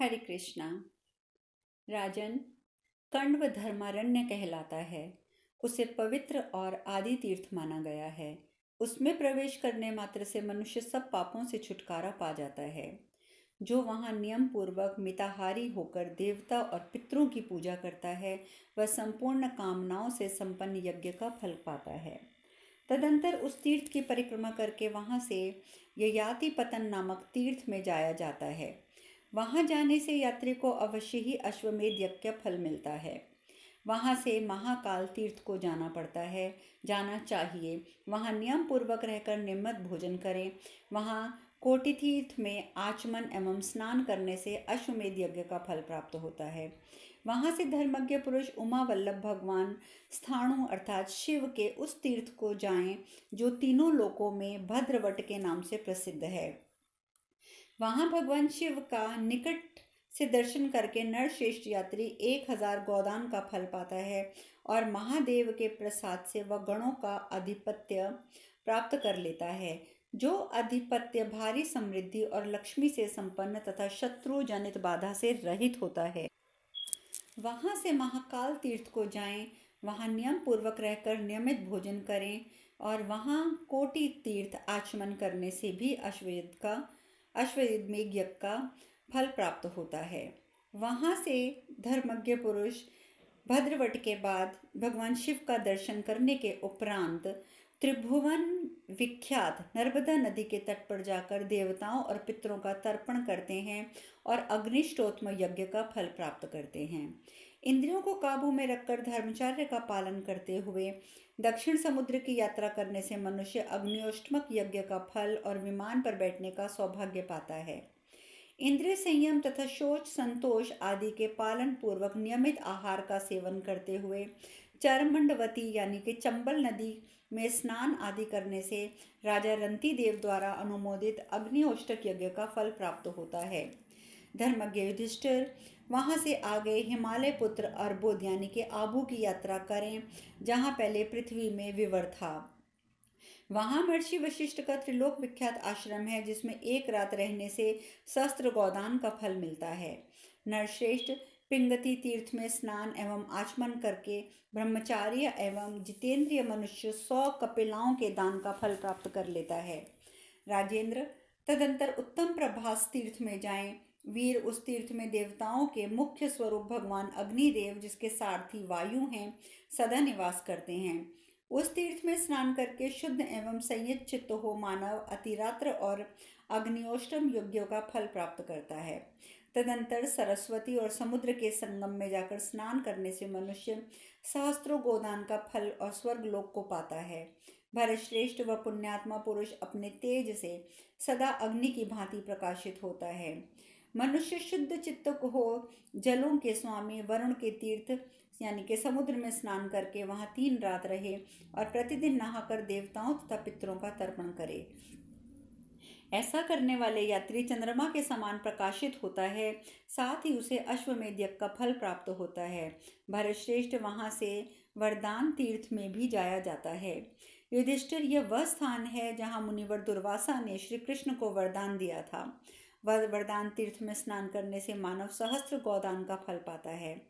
हरे कृष्णा। राजन, कण्व धर्मारण्य कहलाता है। उसे पवित्र और आदि तीर्थ माना गया है। उसमें प्रवेश करने मात्र से मनुष्य सब पापों से छुटकारा पा जाता है। जो वहाँ नियम पूर्वक मिताहारी होकर देवता और पितरों की पूजा करता है, वह संपूर्ण कामनाओं से संपन्न यज्ञ का फल पाता है। तदंतर उस तीर्थ की परिक्रमा करके वहाँ से ययाति पतन नामक तीर्थ में जाया जाता है। वहाँ जाने से यात्री को अवश्य ही अश्वमेध यज्ञ का फल मिलता है। वहाँ से महाकाल तीर्थ को जाना चाहिए। वहाँ नियम पूर्वक रहकर नियमित भोजन करें। वहाँ कोटि तीर्थ में आचमन एवं स्नान करने से अश्वमेध यज्ञ का फल प्राप्त होता है। वहाँ से धर्मज्ञ पुरुष उमा वल्लभ भगवान स्थाणु अर्थात शिव के उस तीर्थ को जाएं जो तीनों लोकों में भद्रवट के नाम से प्रसिद्ध है। वहां भगवान शिव का निकट से दर्शन करके नरश्रेष्ठ यात्री 1000 गोदान का फल पाता है और महादेव के प्रसाद से वह गणों का आधिपत्य प्राप्त कर लेता है। जो आधिपत्य भारी समृद्धि और लक्ष्मी से संपन्न तथा शत्रु जनित बाधा से रहित होता है। वहां से महाकाल तीर्थ को जाएं। वहां नियम पूर्वक रहकर नियमित भोजन करें और वहां कोटि तीर्थ आचमन करने से भी अश्वमेध यज्ञ का फल प्राप्त होता है। वहां से धर्मज्ञ पुरुष भद्रवट के बाद भगवान शिव का दर्शन करने के उपरांत त्रिभुवन विख्यात नर्मदा नदी के तट पर जाकर देवताओं और पितरों का तर्पण करते हैं और अग्निष्टोत्म यज्ञ का फल प्राप्त करते हैं। इंद्रियों को काबू में रखकर धर्मचर्य का पालन करते हुए दक्षिण समुद्र की यात्रा करने से मनुष्य अग्निष्टोत्म यज्ञ का फल और विमान पर बैठने का सौभाग्य पाता है। इंद्रिय संयम तथा शोच संतोष आदि के पालन पूर्वक नियमित आहार का सेवन करते हुए चरमंडवती यानी कि चंबल नदी में स्नान आदि करने से राजा रंती देव द्वारा अनुमोदित अग्निहोष्टक यज्ञ का फल प्राप्त होता है। धर्मज्ञ युधिष्ठिर वहां से आगे हिमालय पुत्र अर्बुद यानी कि आबू की यात्रा करें, जहां पहले पृथ्वी में विवर था। वहां महर्षि वशिष्ठ का त्रिलोक विख्यात आश्रम है, जिसमें एक रात रहने से सहस्त्र गोदान का फल मिलता है। नरश्रेष्ठ पिंगति तीर्थ में स्नान एवं आचमन करके ब्रह्मचार्य एवं जितेंद्रिय मनुष्य 100 कपिलाओं के दान का फल प्राप्त कर लेता है। राजेंद्र, तदंतर उत्तम प्रभास तीर्थ में जाएं। वीर, उस तीर्थ में देवताओं के मुख्य स्वरूप भगवान अग्निदेव, जिसके सारथी वायु हैं, सदा निवास करते हैं। उस तीर्थ में स्नान करके शुद्ध एवं संयत चित्त हो मानव अतिरात्र और अग्निहोष्टम यज्ञों का फल प्राप्त करता है। तदंतर सरस्वती और समुद्र के संगम में जाकर स्नान करने से मनुष्य सहस्त्रों गोदान का फल और स्वर्ग लोक को पाता है। भरतश्रेष्ठ व पुण्यात्मा पुरुष अपने तेज से सदा अग्नि की भांति प्रकाशित होता है। मनुष्य शुद्ध चित्त हो जलों के स्वामी वरुण के तीर्थ यानी कि समुद्र में स्नान करके वहां 3 रात रहे और प्रतिदिन नहाकर देवताओं तथा पितरों का तर्पण करे। ऐसा करने वाले यात्री चंद्रमा के समान प्रकाशित होता है, साथ ही उसे अश्वमेध यज्ञ का फल प्राप्त होता है। भरतश्रेष्ठ वहां से वरदान तीर्थ में भी जाया जाता है। युधिष्ठिर, यह वह स्थान है जहां मुनिवर दुर्वासा ने श्री कृष्ण को वरदान दिया था। वह वरदान तीर्थ में स्नान करने से मानव सहस्त्र गोदान का फल पाता है।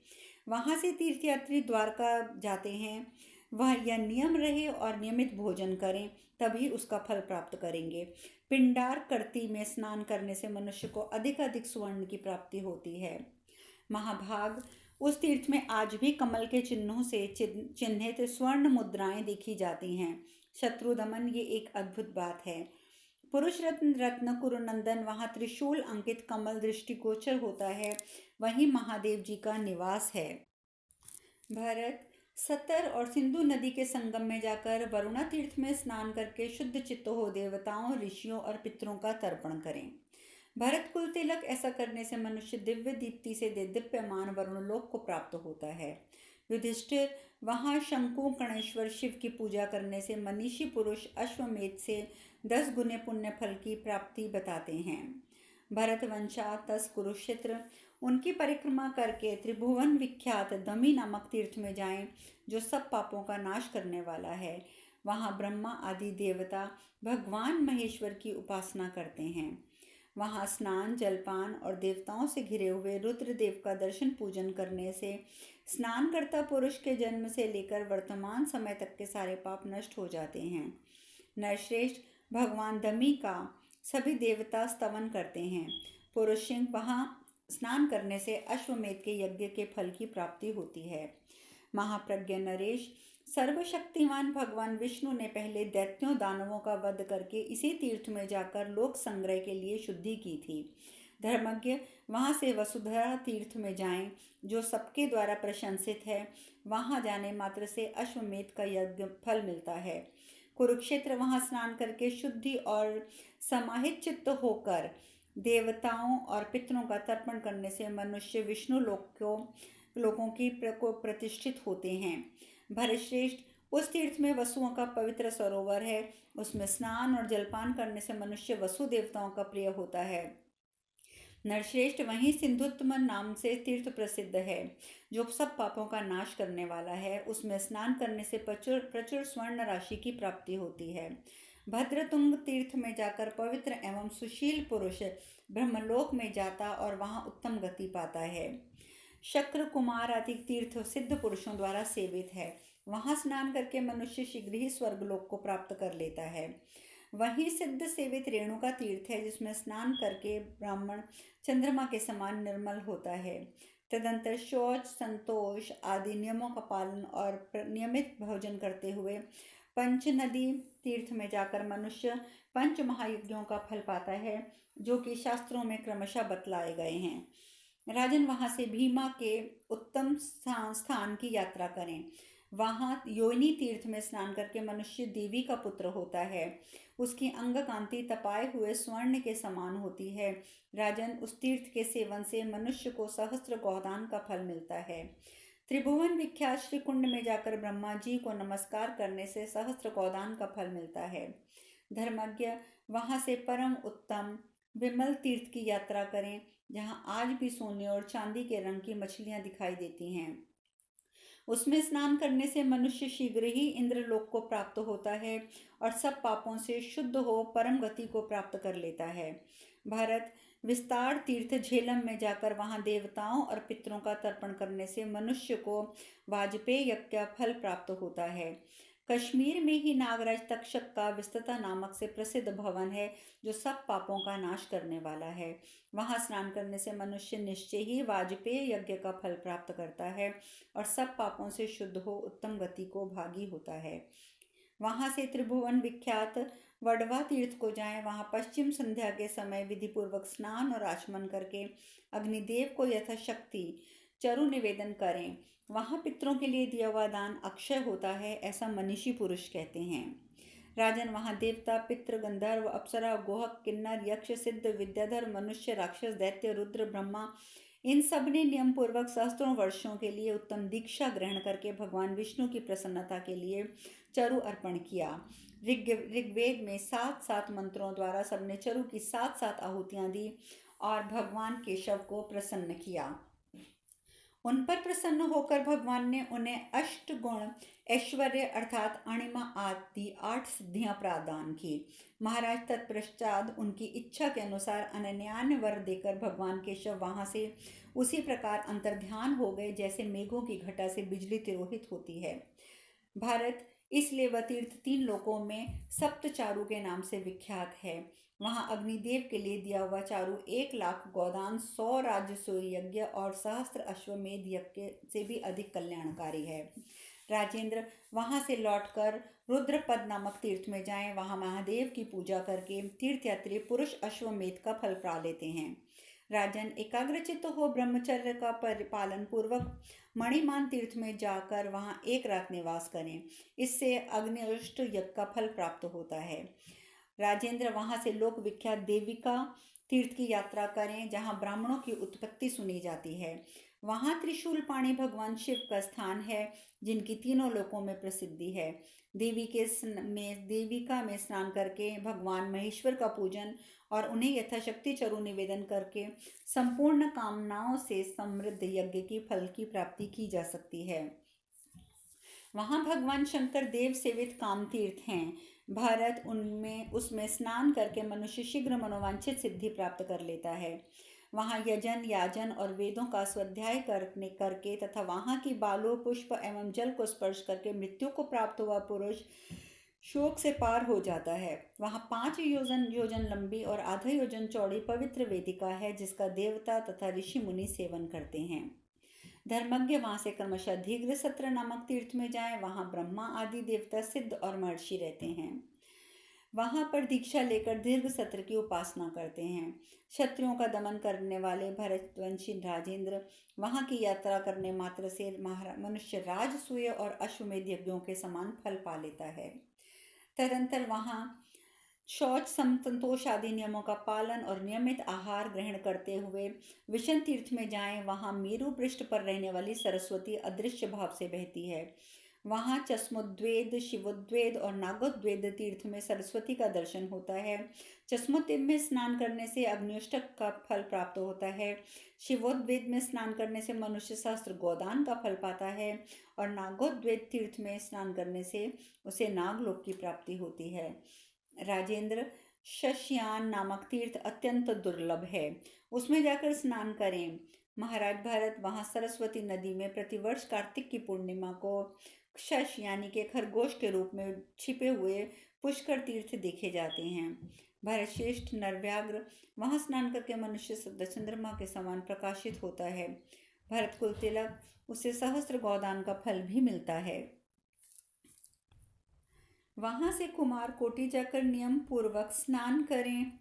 वहां से तीर्थयात्री द्वारका जाते हैं। वह यह नियम रहे और नियमित भोजन करें, तभी उसका फल प्राप्त करेंगे। पिंडार कर्ती में स्नान करने से मनुष्य को अधिक स्वर्ण की प्राप्ति होती है। महाभाग, उस तीर्थ में आज भी कमल के चिन्हों से चिन्हित स्वर्ण मुद्राएं देखी जाती हैं। शत्रु दमन ये एक अद्भुत बात है। पुरुष रत्न कुरुनंदन वहां त्रिशूल अंकित कमल दृष्टिगोचर होता है। वहीं महादेव जी का निवास है। भरत, सतर और सिंधु नदी के संगम में जाकर वरुणा तीर्थ में स्नान करके शुद्ध चित्त हो देवताओं, ऋषियों और पितरों का तर्पण करें। भरत कुल तिलक, ऐसा करने से मनुष्य दिव्य दीप्ति से दीप्यमान वरुण लोक को प्राप्त होता है। युधिष्ठिर, वहां शंकु गणेश्वर शिव की पूजा करने से मनीषी पुरुष अश्वमेध से 10 गुने पुण्य फल की प्राप्ति बताते हैं। भरत वंशा तस कुरुक्षेत्र, उनकी परिक्रमा करके त्रिभुवन विख्यात दमी नामक तीर्थ में जाएं, जो सब पापों का नाश करने वाला है। वहां ब्रह्मा आदि देवता भगवान महेश्वर की उपासना करते हैं। वहाँ स्नान, जलपान और देवताओं से घिरे हुए रुद्रदेव का दर्शन पूजन करने से स्नानकर्ता पुरुष के जन्म से लेकर वर्तमान समय तक के सारे पाप नष्ट हो जाते हैं। नरश्रेष्ठ, भगवान दमी का सभी देवता स्तवन करते हैं। पुरुष सिंह वहाँ स्नान करने से अश्वमेध के यज्ञ के फल की प्राप्ति होती है। महाप्रज्ञ नरेश, सर्वशक्तिमान भगवान विष्णु ने पहले दैत्यों दानवों का वध करके इसी तीर्थ में जाकर लोक संग्रह के लिए शुद्धि की थी। धर्मज्ञ, वहाँ से वसुधरा तीर्थ में जाएं, जो सबके द्वारा प्रशंसित है। वहाँ जाने मात्र से अश्वमेध का यज्ञ फल मिलता है। कुरुक्षेत्र, वहाँ स्नान करके शुद्धि और समाहित चित्त होकर देवताओं और पितरों का तर्पण करने से मनुष्य विष्णु लोगों की को प्रतिष्ठित होते हैं। भरतश्रेष्ठ, उस तीर्थ में वसुओं का पवित्र सरोवर है। उसमें स्नान और जलपान करने से मनुष्य वसु देवताओं का प्रिय होता है। नरश्रेष्ठ, वहीं सिंधुत्तम नाम से तीर्थ प्रसिद्ध है, जो सब पापों का नाश करने वाला है। उसमें स्नान करने से प्रचुर प्रचुर स्वर्ण राशि की प्राप्ति होती है। भद्रतुंग तीर्थ में जाकर पवित्र एवं सुशील पुरुष ब्रह्मलोक में जाता और वहां उत्तम गति पाता है। शक्र, कुमार आदि तीर्थ सिद्ध पुरुषों द्वारा सेवित है। वहां स्नान करके मनुष्य शीघ्र ही स्वर्गलोक को प्राप्त कर लेता है। वही सिद्ध सेवित रेणुका तीर्थ है, जिसमें स्नान करके ब्राह्मण चंद्रमा के समान निर्मल होता है। तदंतर शौच, संतोष आदि नियमों का पालन और नियमित भोजन करते हुए पंच नदी तीर्थ में जाकर मनुष्य पंच महायज्ञों का फल पाता है, जो कि शास्त्रों में क्रमशः बतलाए गए हैं। राजन, वहां से भीमा के उत्तम स्थान की यात्रा करें। वहां योनि तीर्थ में स्नान करके मनुष्य देवी का पुत्र होता है। उसकी अंग कांति तपाए हुए स्वर्ण के समान होती है। राजन, उस तीर्थ के सेवन से मनुष्य को सहस्त्र गोदान का फल मिलता है। त्रिभुवन विख्यात श्री कुंड में जाकर ब्रह्मा जी को नमस्कार करने से सहस्त्र गोदान का फल मिलता है। धर्मज्ञ, वहां से परम उत्तम विमल तीर्थ की यात्रा करें, जहां आज भी सोने और चांदी के रंग की मछलियां दिखाई देती हैं। उसमें स्नान करने से मनुष्य शीघ्र ही इंद्रलोक को प्राप्त होता है और सब पापों से शुद्ध हो परम गति को प्राप्त कर लेता है। भारत, विस्तार तीर्थ झेलम में जाकर वहां देवताओं और पितरों का तर्पण करने से मनुष्य को वाजपेय यज्ञ का फल प्राप्त होता है। कश्मीर में ही नागराज तक्षक का विस्तृता नामक से प्रसिद्ध भवन है, जो सब पापों का नाश करने वाला है। वहां स्नान करने से मनुष्य निश्चय ही वाजपेय यज्ञ का फल प्राप्त करता है और सब पापों से शुद्ध हो उत्तम गति को भागी होता है। वहां से त्रिभुवन विख्यात वडवा तीर्थ को जाएं। वहां पश्चिम संध्या के समय विधिपूर्वक स्नान और आचमन करके अग्निदेव को यथाशक्ति चरु निवेदन करें। वहां पितरों के लिए दिया हुआ दान अक्षय होता है, ऐसा मनीषी पुरुष कहते हैं। राजन, वहां देवता, पितृ, गंधर्व, अप्सरा, गोहक, किन्नर, यक्ष, सिद्ध, विद्याधर, मनुष्य, राक्षस, दैत्य, रुद्र, ब्रह्मा, इन सब ने नियम पूर्वक सहस्त्रों वर्षों के लिए उत्तम दीक्षा ग्रहण करके भगवान विष्णु की प्रसन्नता के लिए चरु अर्पण किया। ऋग्वेद में 7 मंत्रों द्वारा सबने चरु की 7 आहुतियां दी और भगवान केशव को प्रसन्न किया। उन पर प्रसन्न होकर भगवान ने उन्हें अष्ट गुण ऐश्वर्य अर्थात अणिमा आदि 8 सिद्धियां प्रदान की। महाराज, तत्पश्चात उनकी इच्छा के अनुसार अनन्यान्य वर देकर भगवान केशव वहां से उसी प्रकार अंतर्ध्यान हो गए, जैसे मेघों की घटा से बिजली तिरोहित होती है। भारत, इसलिए वह तीर्थ 3 लोकों में सप्त चारु के नाम से विख्यात है। वहां अग्निदेव के लिए दिया हुआ चारु 1,00,000 गोदान, 100 राजसूय यज्ञ और सहस्त्र अश्वमेध यज्ञ से भी अधिक कल्याणकारी है। राजेंद्र, वहां से लौटकर रुद्रपद नामक तीर्थ में जाएं। वहां महादेव की पूजा करके तीर्थयात्री पुरुष अश्वमेध का फल पा लेते हैं। राजन, एकाग्रचित्त हो ब्रह्मचर्य का पालन पूर्वक मणिमान तीर्थ में जाकर वहां 1 रात निवास करें। इससे अग्निष्ट यज्ञ का फल प्राप्त होता है। राजेंद्र, वहां से लोक विख्यात देविका तीर्थ की यात्रा करें, जहां ब्राह्मणों की उत्पत्ति सुनी जाती है। वहां त्रिशूल पाणी भगवान शिव का स्थान है, जिनकी 3 लोकों में प्रसिद्धि है। देविका में स्नान करके भगवान महेश्वर का पूजन और उन्हें यथाशक्ति चरु निवेदन करके संपूर्ण कामनाओं से समृद्ध यज्ञ की फल की प्राप्ति की जा सकती है। वहां भगवान शंकर देव सेवित काम तीर्थ हैं। भारत उनमें उसमें स्नान करके मनुष्य शीघ्र मनोवांछित सिद्धि प्राप्त कर लेता है। वहाँ यजन, याजन और वेदों का स्वाध्याय करके तथा वहाँ की बालों, पुष्प एवं जल को स्पर्श करके मृत्यु को प्राप्त हुआ पुरुष शोक से पार हो जाता है। वहाँ 5 योजन योजन लंबी और आधा योजन चौड़ी पवित्र वेदिका है, जिसका देवता तथा ऋषि मुनि सेवन करते हैं। धर्मज्ञ वहाँ से क्रमशः दीर्घ सत्र नामक तीर्थ में जाएं। वहाँ ब्रह्मा आदि देवता, सिद्ध और महर्षि रहते हैं। वहाँ पर दीक्षा लेकर दीर्घ सत्र की उपासना करते हैं। शत्रुओं का दमन करने वाले भरतवंशी राजेंद्र वहाँ की यात्रा करने मात्र से मनुष्य राजसूय और अश्वमेध यज्ञों के समान फल पा लेता है। तदंतर वहाँ शौच, संतोष आदि नियमों का पालन और नियमित आहार ग्रहण करते हुए विशन तीर्थ में जाएं। वहाँ मेरु पृष्ठ पर रहने वाली सरस्वती अदृश्य भाव से बहती है। वहाँ चस्मोद्वेद, शिवोद्वेद और नागोद्वेद तीर्थ में सरस्वती का दर्शन होता है। चस्मोद्वेद में स्नान करने से अग्न्योष्टक का फल प्राप्त होता है। शिवोद्वेद में स्नान करने से मनुष्य सहस्त्र गोदान का फल पाता है और नागोद्वेद तीर्थ में स्नान करने से उसे नागलोक की प्राप्ति होती है। राजेंद्र, शशयान नामक तीर्थ अत्यंत दुर्लभ है, उसमें जाकर स्नान करें। महाराज भरत, वहाँ सरस्वती नदी में प्रतिवर्ष कार्तिक की पूर्णिमा को शश यानी के खरगोश के रूप में छिपे हुए पुष्कर तीर्थ देखे जाते हैं। भरत श्रेष्ठ नरव्याघ्र, वहाँ स्नान करके मनुष्य चंद्रमा के समान प्रकाशित होता है। भरत कुल तिलक, उसे सहस्त्र गोदान का फल भी मिलता है। वहाँ से कुमार कोटि जाकर नियम पूर्वक स्नान करें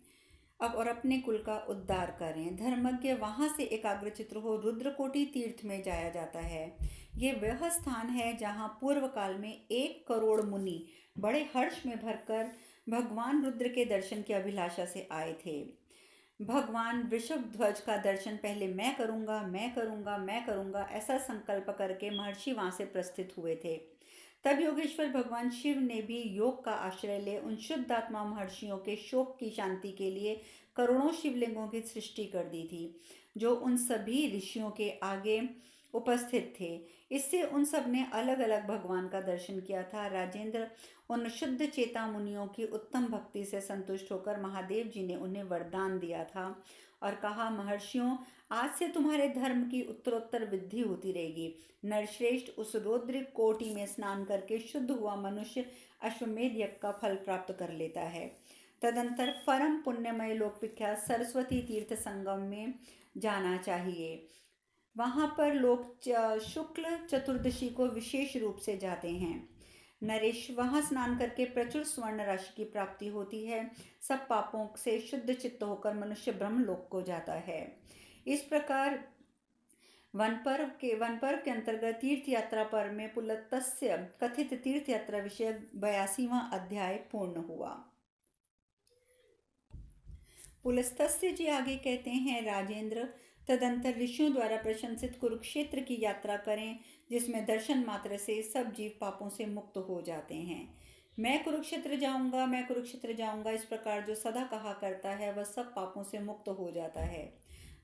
अब और अपने कुल का उद्धार करें। धर्मज्ञ, वहाँ से एकाग्रचित्त हो रुद्रकोटि तीर्थ में जाया जाता है। ये वह स्थान है जहाँ पूर्व काल में 1 करोड़ मुनि बड़े हर्ष में भरकर भगवान रुद्र के दर्शन की अभिलाषा से आए थे। भगवान वृषभ ध्वज का दर्शन पहले मैं करूँगा, मैं करूँगा, मैं करूँगा ऐसा संकल्प करके महर्षि वहाँ से प्रस्थित हुए थे। तब योगेश्वर भगवान शिव ने भी योग का आश्रय ले उन शुद्धात्मा महर्षियों के शोक की शांति के लिए करोड़ों शिवलिंगों की सृष्टि कर दी थी, जो उन सभी ऋषियों के आगे उपस्थित थे। इससे उन सब ने अलग अलग भगवान का दर्शन किया था। राजेंद्र, उन शुद्ध चेता मुनियों की उत्तम भक्ति से संतुष्ट होकर महादेव जी ने उन्हें वरदान दिया था और कहा, महर्षियों, आज से तुम्हारे धर्म की उत्तरोत्तर वृद्धि होती रहेगी। नरश्रेष्ठ, उस रौद्र कोटि में स्नान करके शुद्ध हुआ मनुष्य अश्वमेध यज्ञ का फल प्राप्त कर लेता है। तदंतर परम पुण्यमय लोक विख्यात सरस्वती तीर्थ संगम में जाना चाहिए। वहाँ पर लोग शुक्ल चतुर्दशी को विशेष रूप से जाते हैं। नरेश, वहाँ स्नान करके प्रचुर स्वर्ण राशि की प्राप्ति होती है। सब पापों से शुद्ध चित्त होकर मनुष्य ब्रह्मलोक को जाता है। इस प्रकार वन पर्व के अंतर्गत तीर्थ यात्रा पर्व में पुलत्स्य कथित तीर्थ यात्रा विषय 82वां अध्याय पूर्ण हुआ। पुलस्त्य जी आगे कहते हैं, राजेंद्र, तदंतर ऋषियों द्वारा प्रशंसित कुरुक्षेत्र की यात्रा करें, जिसमें दर्शन मात्र से सब जीव पापों से मुक्त हो जाते हैं। मैं कुरुक्षेत्र जाऊंगा, मैं कुरुक्षेत्र जाऊंगा, इस प्रकार जो सदा कहा करता है वह सब पापों से मुक्त हो जाता है।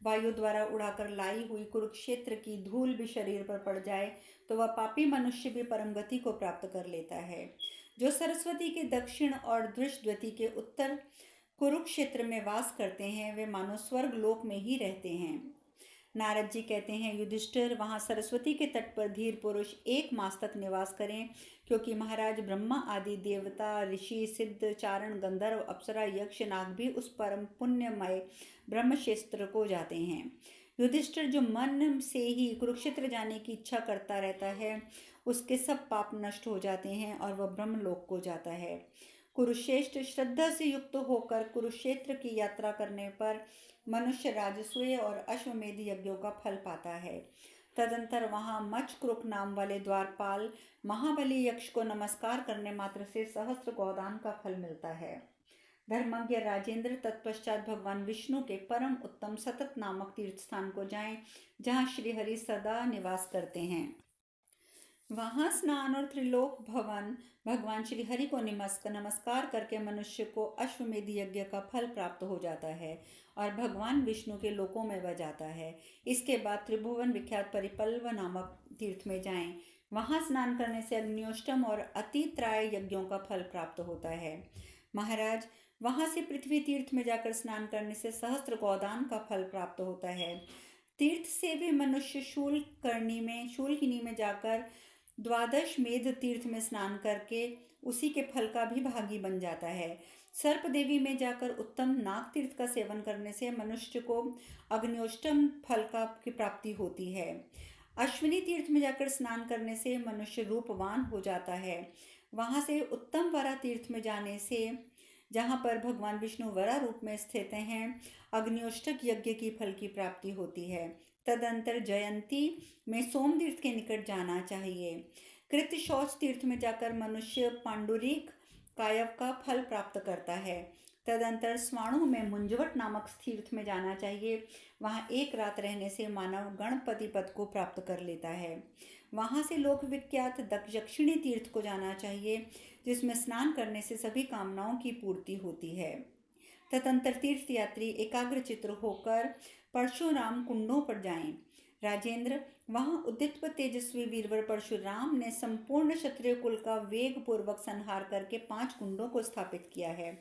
वायु द्वारा उड़ाकर लाई हुई कुरुक्षेत्र की धूल भी शरीर पर पड़ जाए तो वह पापी मनुष्य भी परम गति को प्राप्त कर लेता है। जो सरस्वती के दक्षिण और दृष्टद्वती के उत्तर कुरुक्षेत्र में वास करते हैं, वे मानो स्वर्ग लोक में ही रहते हैं। नारद जी कहते हैं, युधिष्ठिर, वहाँ सरस्वती के तट पर धीर पुरुष 1 मास तक निवास करें, क्योंकि महाराज ब्रह्मा आदि देवता, ऋषि, सिद्ध, चारण, गंधर्व, अप्सरा, यक्ष, नाग भी उस परम पुण्यमय ब्रह्मक्षेत्र को जाते हैं। युधिष्ठिर, जो मन से ही कुरुक्षेत्र जाने की इच्छा करता रहता है, उसके सब पाप नष्ट हो जाते हैं और वह ब्रह्मलोक को जाता है। कुरुश्रेष्ठ, श्रद्धा से युक्त होकर कुरुक्षेत्र की यात्रा करने पर मनुष्य राजसूय और अश्वमेध यज्ञों का फल पाता है। तदंतर वहाँ मचक्रुक नाम वाले द्वारपाल महाबली यक्ष को नमस्कार करने मात्र से सहस्त्र गोदान का फल मिलता है। धर्मज्ञ राजेंद्र, तत्पश्चात भगवान विष्णु के परम उत्तम सतत नामक तीर्थ स्थान को जाएं, जहाँ श्रीहरि सदा निवास करते हैं। वहाँ स्नान और त्रिलोक भवन भगवान श्री हरि को नमस्कार करके मनुष्य को अश्वमेध यज्ञ का फल प्राप्त हो जाता है और भगवान विष्णु के लोकों में वह जाता है। इसके बाद त्रिभुवन विख्यात परिपल्व नामक तीर्थ में जाएं। वहाँ स्नान करने से अग्नियोष्टम और अतित्राय यज्ञों का फल प्राप्त होता है। महाराज, वहाँ से पृथ्वी तीर्थ में जाकर स्नान करने से सहस्त्र गोदान का फल प्राप्त होता है। तीर्थ से भी मनुष्य शूलकिनी में जाकर द्वादश मेध तीर्थ में स्नान करके उसी के फल का भी भागी बन जाता है। सर्प देवी में जाकर उत्तम नाग तीर्थ का सेवन करने से मनुष्य को अग्नियोष्टम फल का की प्राप्ति होती है। अश्विनी तीर्थ में जाकर स्नान करने से मनुष्य रूपवान हो जाता है। वहाँ से उत्तम वरा तीर्थ में जाने से, जहाँ पर भगवान विष्णु वरा रूप में स्थित हैं, अग्नियोष्टक यज्ञ की फल की प्राप्ति होती है। तदंतर जयंती में सोम तीर्थ के निकट जाना चाहिए। कृत शौच तीर्थ में जाकर मनुष्य पांडुरिक कायव का फल प्राप्त करता है। तदंतर स्वाणु में मुंजवट नामक तीर्थ में जाना चाहिए। वहाँ एक रात रहने से मानव गणपति पद को प्राप्त कर लेता है। वहाँ से लोक विख्यात दक्षिणी तीर्थ को जाना चाहिए, जिसमें स्नान करने से सभी कामनाओं की पूर्ति होती है। तदंतर तीर्थ यात्री एकाग्रचित्त होकर परशुराम कुंडों पर जाएं। राजेंद्र, वहाँ उद्यत तेजस्वी वीरवर परशुराम ने संपूर्ण क्षत्रिय कुल का वेग पूर्वक संहार करके 5 कुंडों को स्थापित किया है।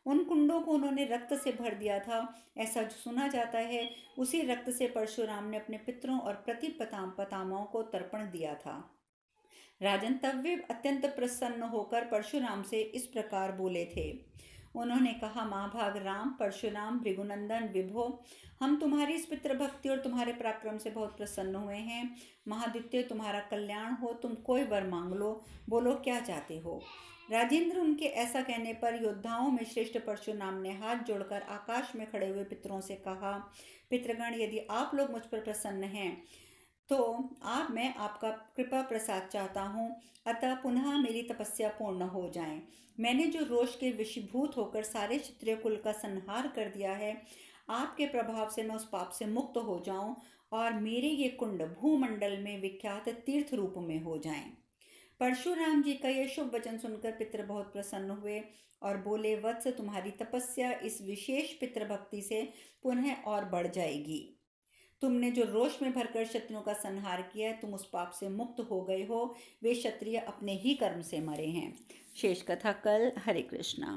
उन कुंडों को उन्होंने रक्त से भर दिया था, ऐसा सुना जाता है। उसी रक्त से परशुराम ने अपने पितरों और पितामहों को तर्पण दिया था। राजन, तब वे अत्यंत प्रसन्न होकर परशुराम से इस प्रकार बोले थे। उन्होंने कहा, महाभाग राम, परशुराम, भृगुनंदन, विभो, हम तुम्हारी इस पितृ भक्ति और तुम्हारे पराक्रम से बहुत प्रसन्न हुए हैं। महादित्य, तुम्हारा कल्याण हो, तुम कोई वर मांग लो, बोलो क्या चाहते हो। राजेंद्र, उनके ऐसा कहने पर योद्धाओं में श्रेष्ठ परशुराम ने हाथ जोड़कर आकाश में खड़े हुए पितरों से कहा, पितृगण, यदि आप लोग मुझ पर प्रसन्न हैं तो मैं आपका कृपा प्रसाद चाहता हूँ, अतः पुनः मेरी तपस्या पूर्ण हो जाए। मैंने जो रोष के विषीभूत होकर सारे क्षत्रिय कुल का संहार कर दिया है, आपके प्रभाव से मैं उस पाप से मुक्त हो जाऊं और मेरे ये कुंड भूमंडल में विख्यात तीर्थ रूप में हो जाएं। परशुराम जी का यह शुभ वचन सुनकर पितर बहुत प्रसन्न हुए और बोले, वत्स, तुम्हारी तपस्या इस विशेष पितृ भक्ति से पुनः और बढ़ जाएगी। तुमने जो रोष में भरकर शत्रुओं का संहार किया है, तुम उस पाप से मुक्त हो गए हो। वे क्षत्रिय अपने ही कर्म से मरे हैं। शेष कथा कल। हरे कृष्णा।